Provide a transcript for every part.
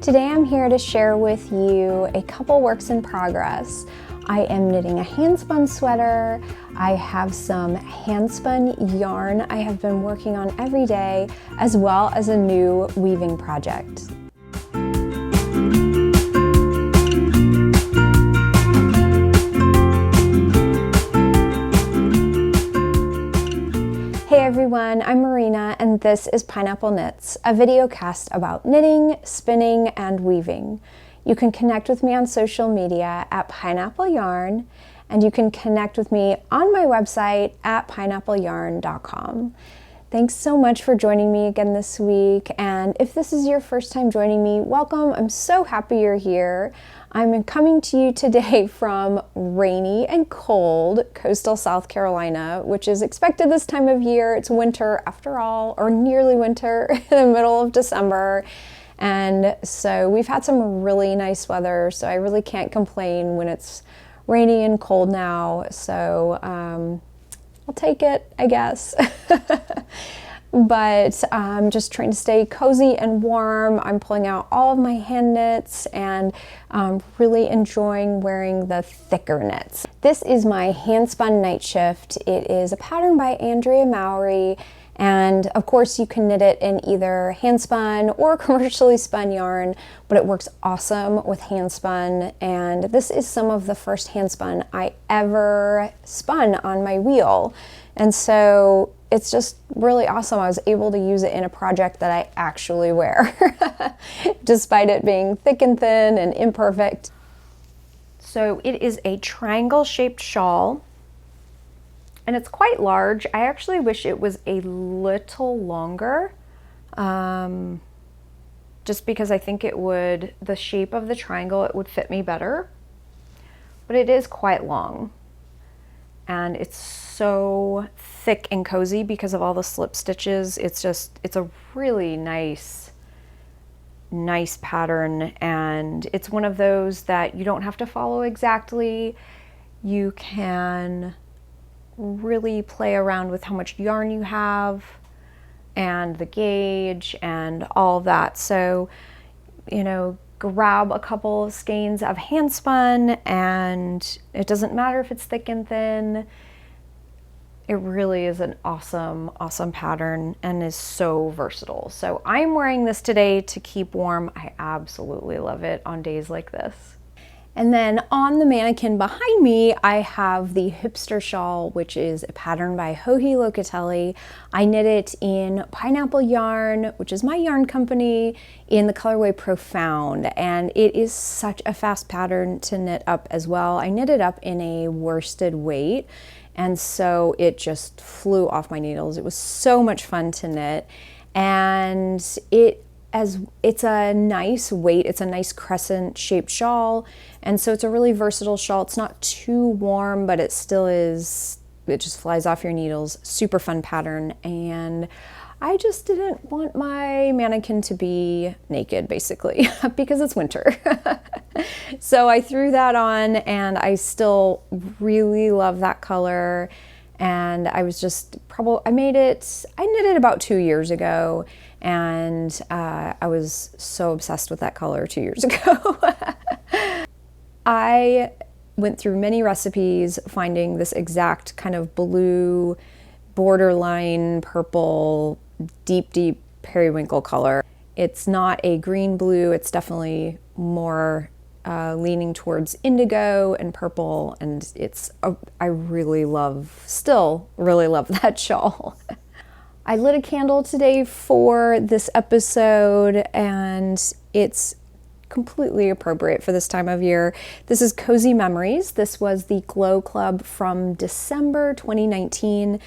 Today I'm here to share with you a couple works in progress. I am knitting a handspun sweater. I have some handspun yarn I have been working on every day, as well as a new weaving project. Hey everyone, I'm Marina and this is Pineapple Knits, a video cast about knitting, spinning, and weaving. You can connect with me on social media at Pineapple Yarn, and you can connect with me on my website at pineappleyarn.com. Thanks so much for joining me again this week, and if this is your first time joining me, welcome. I'm so happy you're here. I'm coming to you today from rainy and cold coastal South Carolina, which is expected this time of year. It's winter after all, or nearly winter in the middle of December. And so we've had some really nice weather, so I really can't complain when it's rainy and cold now. So I'll take it, I guess. But I'm just trying to stay cozy and warm. I'm pulling out all of my hand knits and really enjoying wearing the thicker knits. This is my Handspun Nightshift. It is a pattern by Andrea Mowry, and of course you can knit it in either handspun or commercially spun yarn, but it works awesome with handspun, and this is some of the first handspun I ever spun on my wheel. And so it's just really awesome. I was able to use it in a project that I actually wear, despite it being thick and thin and imperfect. So it is a triangle shaped shawl, and it's quite large. I actually wish it was a little longer, just because I think it would, the shape of the triangle, it would fit me better. But it is quite long, and it's so thick and cozy because of all the slip stitches. It's a really nice pattern, and it's one of those that you don't have to follow exactly. You can really play around with how much yarn you have and the gauge and all that. So, you know, grab a couple of skeins of handspun, and it doesn't matter if it's thick and thin. It really is an awesome pattern and is so versatile. So I'm wearing this today to keep warm. I absolutely love it on days like this. And then on the mannequin behind me, I have the Hipster Shawl, which is a pattern by Joji Locatelli. I knit it in Pineapple Yarn, which is my yarn company, in the colorway Profound. And it is such a fast pattern to knit up as well. I knit it up in a worsted weight, and so it just flew off my needles. It was so much fun to knit, and it's a nice weight. It's a nice crescent shaped shawl, and so it's a really versatile shawl. It's not too warm, but it still is, it just flies off your needles. Super fun pattern, and I just didn't want my mannequin to be naked, basically, because it's winter. So I threw that on, and I still really love that color. And I was just I knit it about 2 years ago, and I was so obsessed with that color 2 years ago. I went through many recipes finding this exact kind of blue, borderline purple, deep periwinkle color. It's not a green blue, it's definitely more leaning towards indigo and purple, and I still really love that shawl. I lit a candle today for this episode, and it's completely appropriate for this time of year. This is Cozy Memories. This was the Glow Club from December 2019.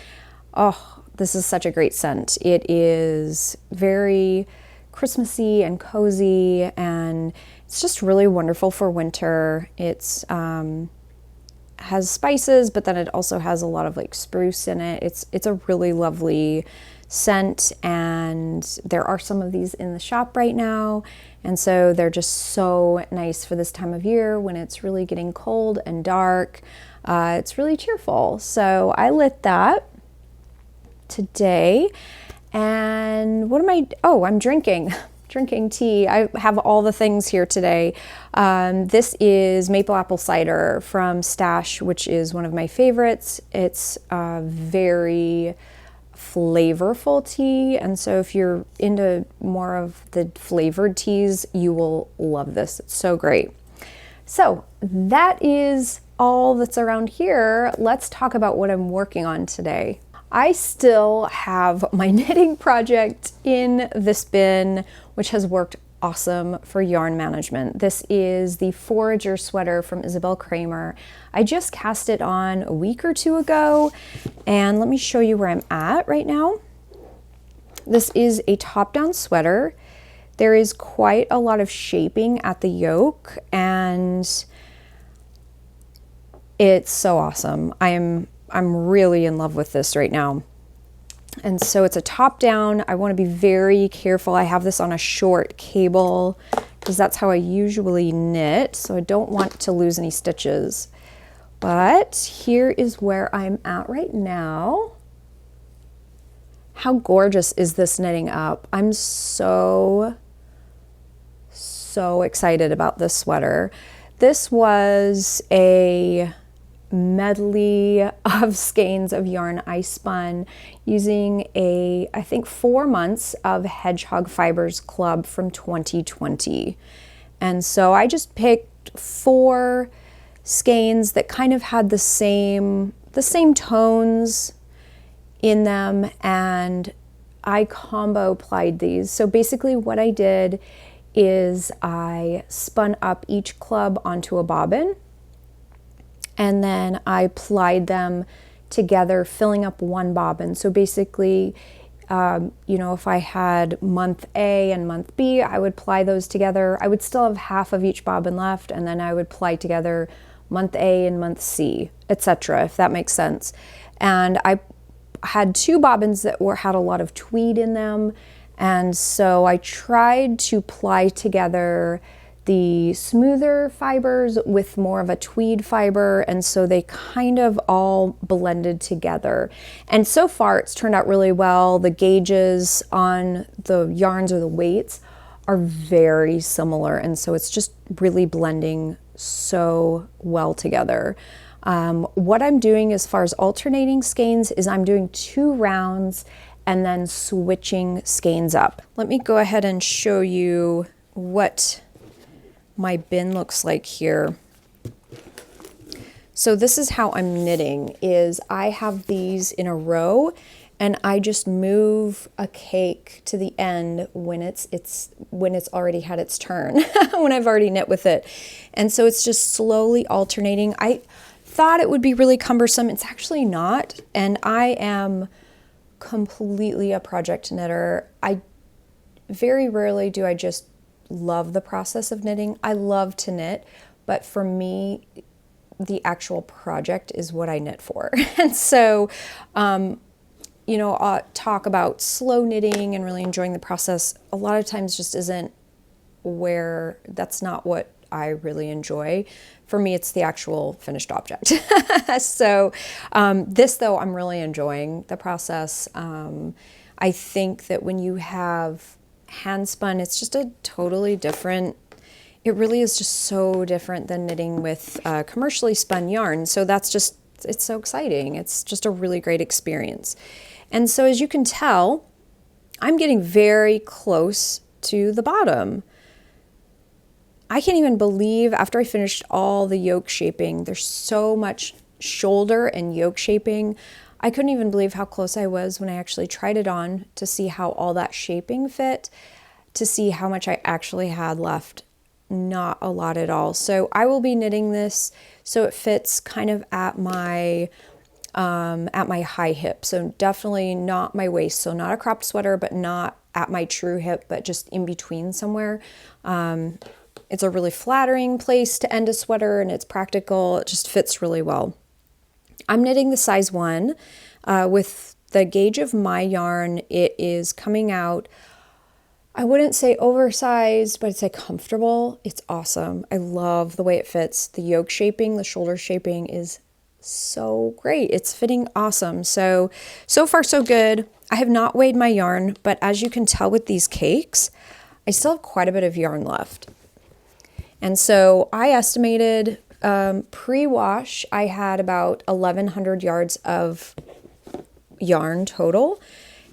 Oh, this is such a great scent. It is very Christmassy and cozy, and it's just really wonderful for winter. It's has spices, but then it also has a lot of like spruce in it. It's a really lovely scent, and there are some of these in the shop right now, and so they're just so nice for this time of year when it's really getting cold and dark. It's really cheerful. So I lit that today, and I'm drinking drinking tea. I have all the things here today. This is maple apple cider from Stash, which is one of my favorites. It's very flavorful tea, and so if you're into more of the flavored teas, you will love this. It's so great. So that is all that's around here. Let's talk about what I'm working on today. I still have my knitting project in this bin, which has worked awesome for yarn management. This is the Forager sweater from Isabell Kraemer. I just cast it on a week or two ago, and let me show you where I'm at right now. This is a top-down sweater. There is quite a lot of shaping at the yoke, and it's so awesome. I'm really in love with this right now. And so it's a top down. I want to be very careful. I have this on a short cable because that's how I usually knit. So I don't want to lose any stitches. But here is where I'm at right now. How gorgeous is this knitting up? I'm so excited about this sweater. This was a medley of skeins of yarn I spun using I think 4 months of Hedgehog Fibres Club from 2020. And so I just picked 4 skeins that kind of had the same tones in them, and I combo plied these. So basically what I did is I spun up each club onto a bobbin, and then I plied them together, filling up one bobbin. So basically, if I had month A and month B, I would ply those together. I would still have half of each bobbin left, and then I would ply together month A and month C, etc., if that makes sense. And I had 2 bobbins that had a lot of tweed in them, and so I tried to ply together the smoother fibers with more of a tweed fiber, and so they kind of all blended together. And so far it's turned out really well. The gauges on the yarns or the weights are very similar, and so it's just really blending so well together. What I'm doing as far as alternating skeins is I'm doing 2 rounds and then switching skeins up. Let me go ahead and show you what my bin looks like here. So this is how I'm knitting, is I have these in a row, and I just move a cake to the end when it's already had its turn, when I've already knit with it. And so it's just slowly alternating. I thought it would be really cumbersome. It's actually not, and I am completely a project knitter. I very rarely do I just love the process of knitting. I love to knit, but for me, the actual project is what I knit for. And so, talk about slow knitting and really enjoying the process a lot of times just isn't that's not what I really enjoy. For me, it's the actual finished object. So this, though, I'm really enjoying the process. I think that when you have handspun, it's just a totally different, it really is just so different than knitting with commercially spun yarn. So it's so exciting. It's just a really great experience. And so as you can tell, I'm getting very close to the bottom. I can't even believe after I finished all the yoke shaping, there's so much shoulder and yoke shaping. I couldn't even believe how close I was when I actually tried it on to see how all that shaping fit, to see how much I actually had left. Not a lot at all. So I will be knitting this so it fits kind of at my high hip. So definitely not my waist. So not a cropped sweater, but not at my true hip, but just in between somewhere. It's a really flattering place to end a sweater, and it's practical. It just fits really well. I'm knitting the size 1 with the gauge of my yarn. It is coming out, I wouldn't say oversized, but it's like comfortable. It's awesome. I love the way it fits. The yoke shaping, the shoulder shaping is so great. It's fitting awesome. So far so good. I have not weighed my yarn, but as you can tell with these cakes, I still have quite a bit of yarn left. And so I estimated pre-wash, I had about 1,100 yards of yarn total.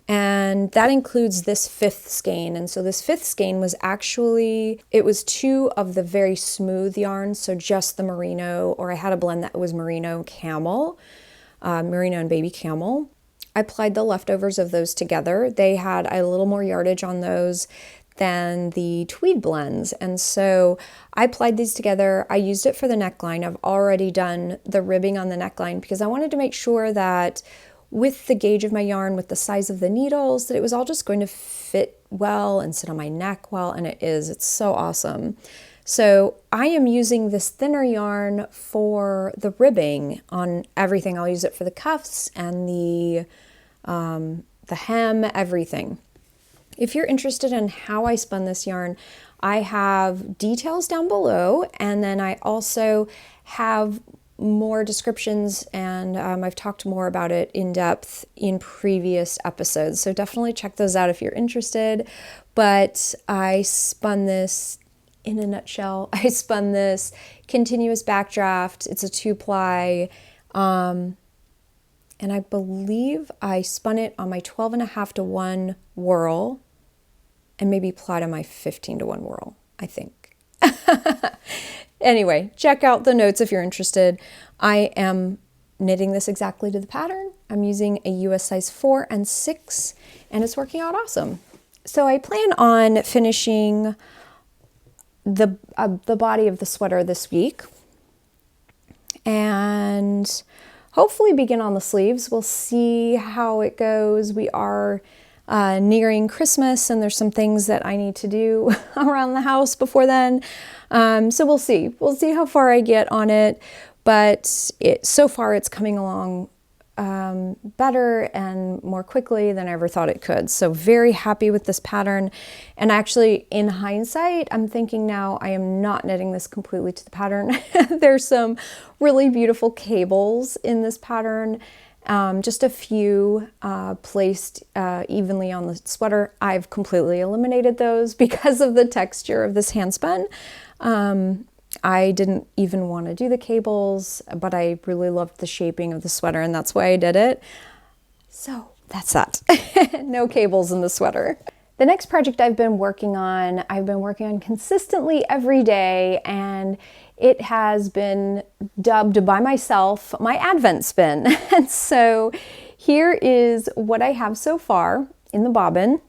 And that includes this 5th skein. And so this 5th skein was actually, it was 2 of the very smooth yarns, so just the merino, or I had a blend that was merino camel, merino and baby camel. I applied the leftovers of those together. They had a little more yardage on those than the tweed blends. And so I applied these together. I used it for the neckline. I've already done the ribbing on the neckline because I wanted to make sure that with the gauge of my yarn, with the size of the needles, that it was all just going to fit well and sit on my neck well, and it is. It's so awesome. So I am using this thinner yarn for the ribbing on everything. I'll use it for the cuffs and the hem, everything. If you're interested in how I spun this yarn, I have details down below, and then I also have more descriptions, and I've talked more about it in depth in previous episodes, so definitely check those out if you're interested. But I spun this, in a nutshell, I spun this continuous backdraft. It's a 2-ply, and I believe I spun it on my 12.5-to-1 whorl, and maybe plied on my 15-to-1 whorl, I think. Anyway, check out the notes if you're interested. I am knitting this exactly to the pattern. I'm using a US size 4 and 6, and it's working out awesome. So I plan on finishing the body of the sweater this week, and hopefully begin on the sleeves. We'll see how it goes. We are nearing Christmas, and there's some things that I need to do around the house before then. So we'll see. We'll see how far I get on it, but so far it's coming along better and more quickly than I ever thought it could. So very happy with this pattern. And actually, in hindsight, I'm thinking now I am not knitting this completely to the pattern. There's some really beautiful cables in this pattern. Just a few placed evenly on the sweater. I've completely eliminated those because of the texture of this handspun. I didn't even want to do the cables, but I really loved the shaping of the sweater, and that's why I did it. So that's that. No cables in the sweater. The next project I've been working on consistently every day, and it has been dubbed by myself my Advent spin. And so here is what I have so far in the bobbin.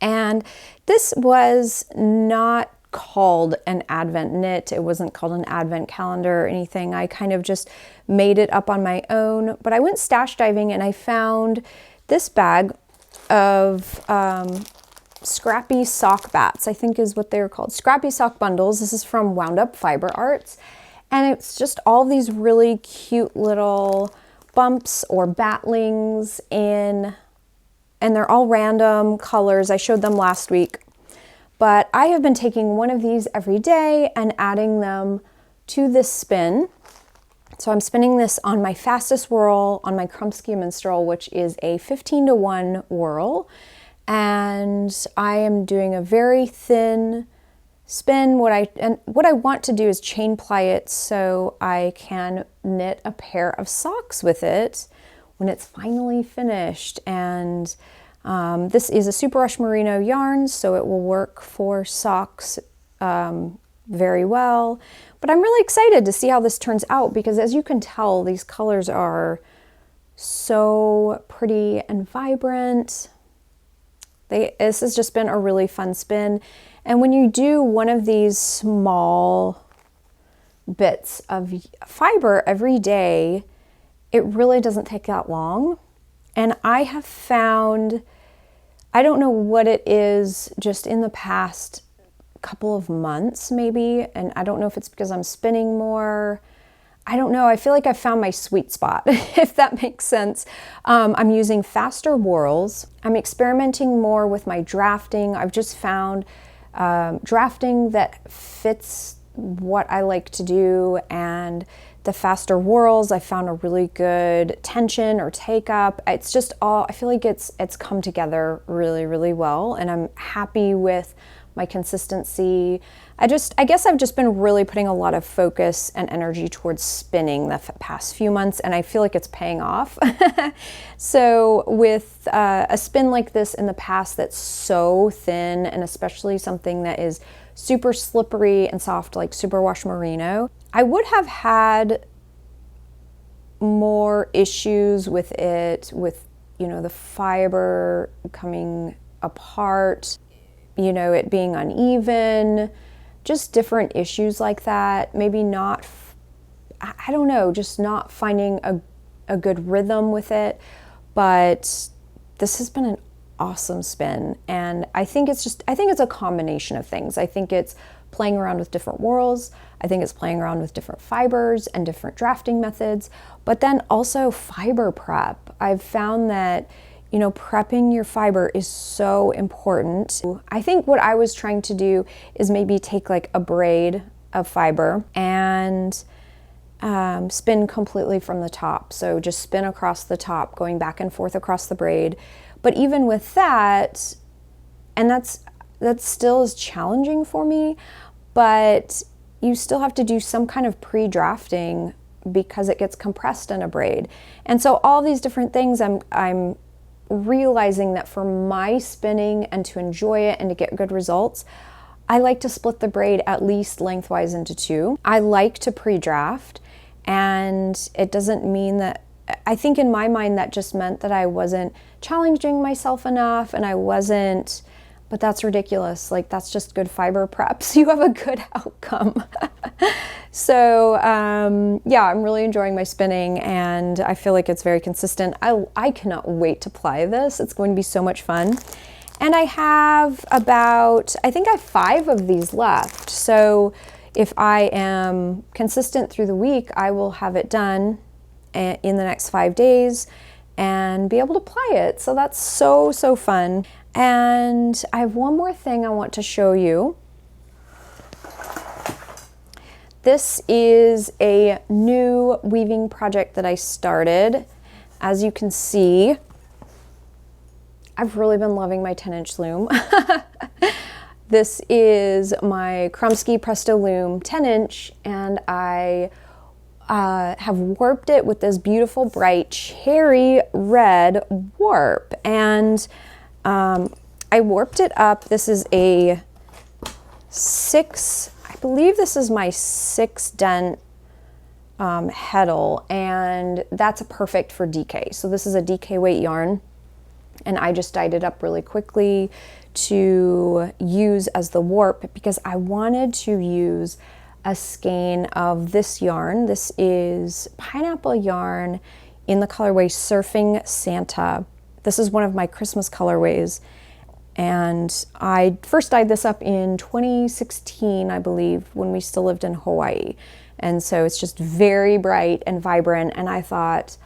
And this was not called an Advent knit. It wasn't called an Advent calendar or anything. I kind of just made it up on my own. But I went stash diving and I found this bag of Scrappy sock bats, I think is what they're called. Scrappy sock bundles. This is from Wound Up Fiber Arts. And it's just all these really cute little bumps or batlings and they're all random colors. I showed them last week. But I have been taking one of these every day and adding them to this spin. So I'm spinning this on my fastest whorl on my Krumsky Minstrel, which is a 15-to-1 whorl. And I am doing a very thin spin. What I want to do is chain ply it so I can knit a pair of socks with it when it's finally finished. And this is a superwash merino yarn, so it will work for socks very well. But I'm really excited to see how this turns out because, as you can tell, these colors are so pretty and vibrant. This has just been a really fun spin. And when you do one of these small bits of fiber every day, it really doesn't take that long. And I have found, I don't know what it is, just in the past couple of months maybe, and I don't know if it's because I'm spinning more. I don't know. I feel like I found my sweet spot, if that makes sense. I'm using faster whorls. I'm experimenting more with my drafting. I've just found drafting that fits what I like to do, and the faster whorls, I found a really good tension or take up. It's just all, I feel like it's come together really, really well, and I'm happy with my consistency. I guess I've just been really putting a lot of focus and energy towards spinning the past few months, and I feel like it's paying off. So with a spin like this in the past that's so thin, and especially something that is super slippery and soft like superwash merino, I would have had more issues with it, with, you know, the fiber coming apart, you know, it being uneven, just different issues like that. Maybe not, I don't know, just not finding a good rhythm with it. But this has been an awesome spin, and I think it's a combination of things. I think it's playing around with different whorls. I think it's playing around with different fibers and different drafting methods, but then also fiber prep. I've found that, you know, prepping your fiber is so important. I think what I was trying to do is maybe take like a braid of fiber and spin completely from the top. So just spin across the top, going back and forth across the braid. But even with that, and that still is challenging for me, but you still have to do some kind of pre-drafting because it gets compressed in a braid. And so all these different things, I'm realizing that for my spinning and to enjoy it and to get good results, I like to split the braid at least lengthwise into two. I like to pre-draft, and it doesn't mean that, I think in my mind that just meant that I wasn't challenging myself enough, and I wasn't, but that's ridiculous. Like, that's just good fiber prep, so you have a good outcome. So yeah, I'm really enjoying my spinning, and I feel like it's very consistent. I cannot wait to ply this. It's going to be so much fun. And I have I think I have 5 of these left. So if I am consistent through the week, I will have it done in the next 5 days and be able to ply it. So that's so, so fun. And I have one more thing I want to show you. This is a new weaving project that I started. As you can see, I've really been loving my 10-inch loom. This is my Krumsky Presto Loom 10-inch, and I have warped it with this beautiful bright cherry red warp. And I warped it up. This is a 6, I believe this is my 6 dent heddle, and that's perfect for DK. So this is a DK weight yarn, and I just dyed it up really quickly to use as the warp because I wanted to use a skein of this yarn. This is pineapple yarn in the colorway Surfing Santa. This is one of my Christmas colorways, and I first dyed this up in 2016, I believe, when we still lived in Hawaii. And so it's just very bright and vibrant, and I thought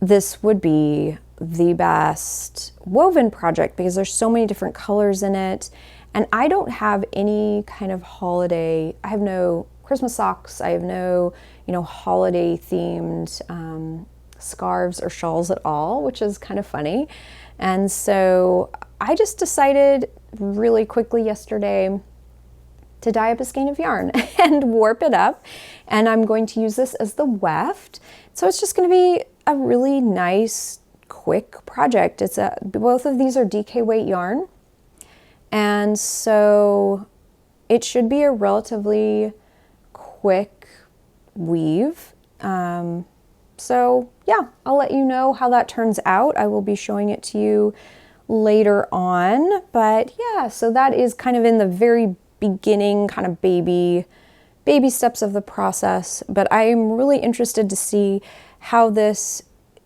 this would be the best woven project because there's so many different colors in it. And I don't have any kind of holiday, I have no Christmas socks, I have no, you know, holiday themed scarves or shawls at all, which is kind of funny. And so I just decided really quickly yesterday to dye up a skein of yarn and warp it up. And I'm going to use this as the weft. So it's just going to be a really nice, quick project. Both of these are DK weight yarn. And so it should be a relatively quick weave. So yeah, I'll let you know how that turns out. I will be showing it to you later on. But yeah, so that is kind of in the very beginning, kind of baby steps of the process. But I am really interested to see how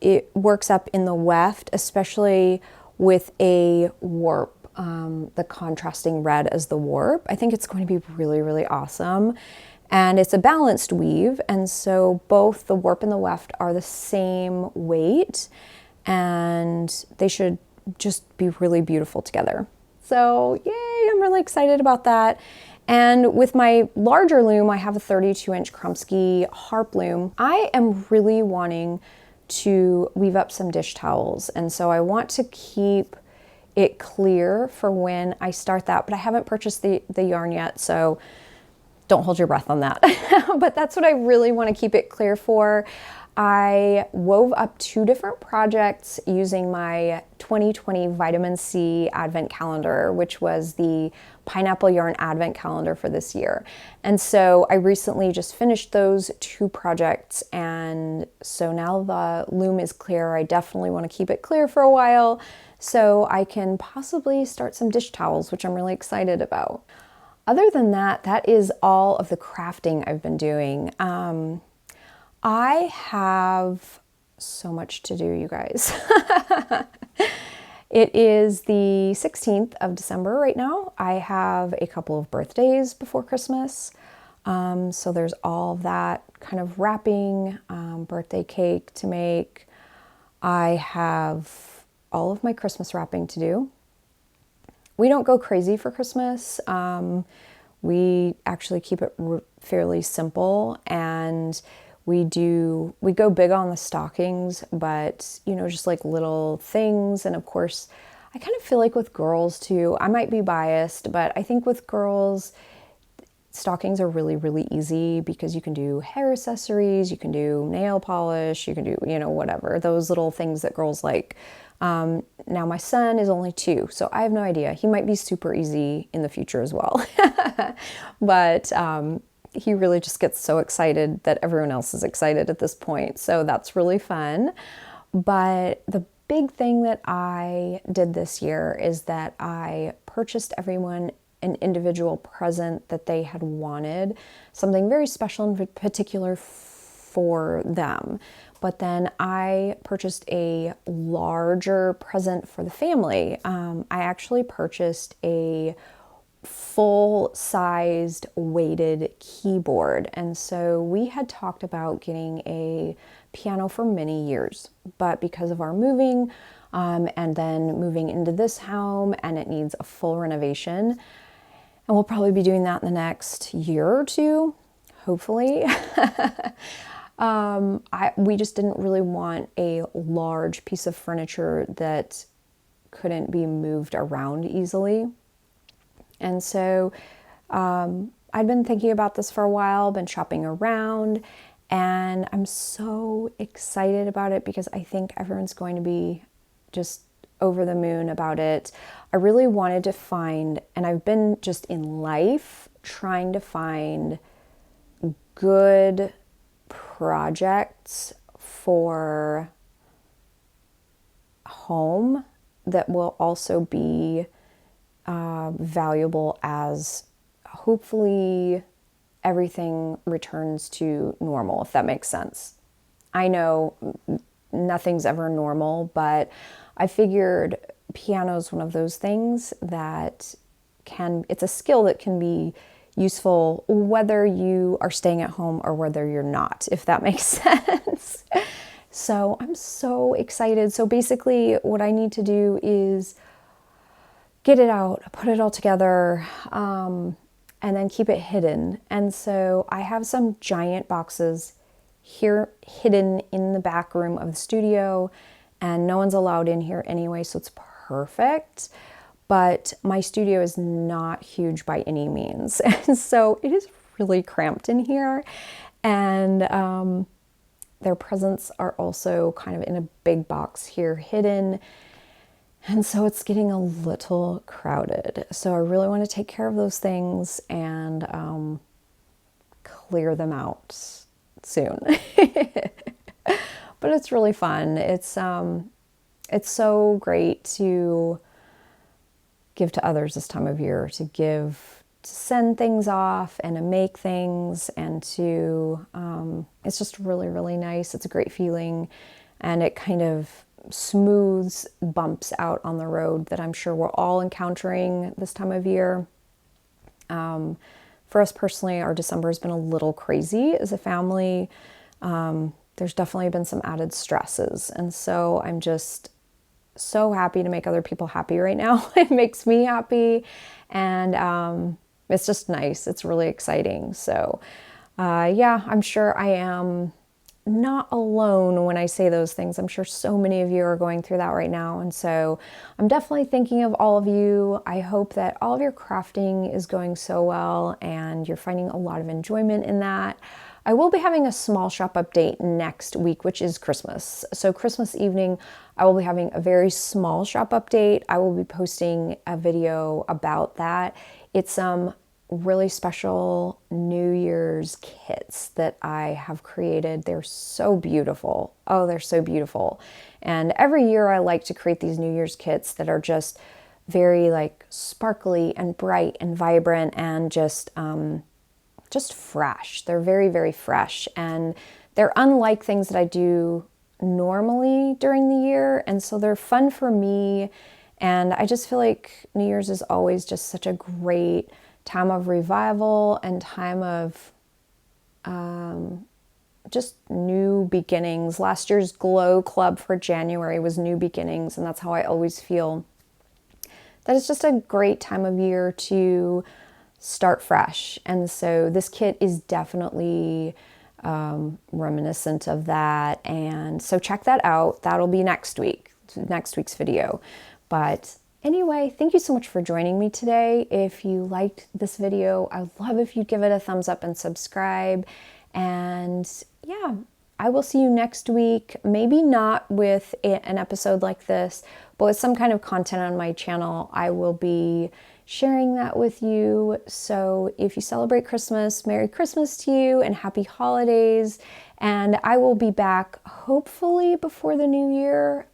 it works up in the weft, especially with a warp. The contrasting red as the warp. I think it's going to be really, really awesome. And it's a balanced weave, and so both the warp and the weft are the same weight, and they should just be really beautiful together. So yay, I'm really excited about that. And with my larger loom, I have a 32-inch Krumsky harp loom. I am really wanting to weave up some dish towels, and so I want to keep it clear for when I start that, but I haven't purchased the yarn yet, so don't hold your breath on that. But that's what I really want to keep it clear for. I wove up 2 different projects using my 2020 Vitamin C Advent Calendar, which was the pineapple yarn Advent Calendar for this year. And so I recently just finished those 2 projects, and so now the loom is clear. I definitely want to keep it clear for a while so I can possibly start some dish towels, which I'm really excited about. Other than that, that is all of the crafting I've been doing. I have so much to do, you guys. It is the 16th of December right now. I have a couple of birthdays before Christmas. So there's all of that kind of wrapping, birthday cake to make. I have all of my Christmas wrapping to do. We don't go crazy for Christmas. We actually keep it fairly simple, and we go big on the stockings, but just like little things. And of course, I kind of feel like with girls too, I might be biased, but I think with girls, stockings are really, really easy because you can do hair accessories, you can do nail polish, you can do, whatever, those little things that girls like. Now my son is only 2, so I have no idea. He might be super easy in the future as well. But he really just gets so excited that everyone else is excited at this point. So that's really fun. But the big thing that I did this year is that I purchased everyone an individual present that they had wanted, something very special and particular for them. But then I purchased a larger present for the family. I actually purchased a full-sized weighted keyboard. And so we had talked about getting a piano for many years, but because of our moving and then moving into this home, and it needs a full renovation, and we'll probably be doing that in the next year or 2, hopefully. We just didn't really want a large piece of furniture that couldn't be moved around easily. And so I'd been thinking about this for a while, been shopping around, and I'm so excited about it because I think everyone's going to be just over the moon about it. I really wanted to find, and I've been just in life trying to find good projects for home that will also be valuable as hopefully everything returns to normal, if that makes sense. I know nothing's ever normal, but I figured piano is one of those things that it's a skill that can be useful whether you are staying at home or whether you're not, if that makes sense. So I'm so excited. So basically what I need to do is get it out, put it all together, and then keep it hidden. And so I have some giant boxes here hidden in the back room of the studio, and no one's allowed in here anyway, so it's perfect. But my studio is not huge by any means. And so it is really cramped in here. And their presents are also kind of in a big box here hidden. And so it's getting a little crowded. So I really want to take care of those things and clear them out soon. But it's really fun. It's so great to give to others this time of year, to send things off and to make things, and to, it's just really, really nice. It's a great feeling, and it kind of smooths bumps out on the road that I'm sure we're all encountering this time of year. For us personally, our December has been a little crazy as a family. There's definitely been some added stresses, and so I'm just so happy to make other people happy right now. It makes me happy, and it's just nice. It's really exciting. So yeah, I'm sure I am not alone when I say those things. I'm sure so many of you are going through that right now. And so I'm definitely thinking of all of you. I hope that all of your crafting is going so well and you're finding a lot of enjoyment in that. I will be having a small shop update next week, which is Christmas. So Christmas evening, I will be having a very small shop update. I will be posting a video about that. It's some really special New Year's kits that I have created. They're so beautiful. Oh, they're so beautiful. And every year I like to create these New Year's kits that are just very like sparkly and bright and vibrant and just fresh. They're very, very fresh. And they're unlike things that I do normally during the year. And so they're fun for me. And I just feel like New Year's is always just such a great time of revival and time of just new beginnings. Last year's Glow Club for January was new beginnings, and that's how I always feel. That is just a great time of year to start fresh. And so this kit is definitely reminiscent of that. And so check that out. That'll be next week's video. But anyway, thank you so much for joining me today. If you liked this video, I'd love if you'd give it a thumbs up and subscribe. And yeah, I will see you next week. Maybe not with an episode like this, but with some kind of content on my channel. I will be sharing that with you. So if you celebrate Christmas, Merry Christmas to you and Happy Holidays. And I will be back hopefully before the new year.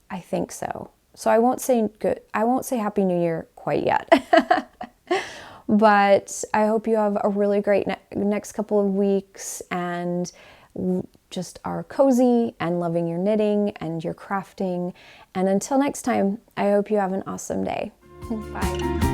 I think so. So I won't say Happy New Year quite yet. But I hope you have a really great next couple of weeks and just are cozy and loving your knitting and your crafting. And until next time, I hope you have an awesome day. Bye.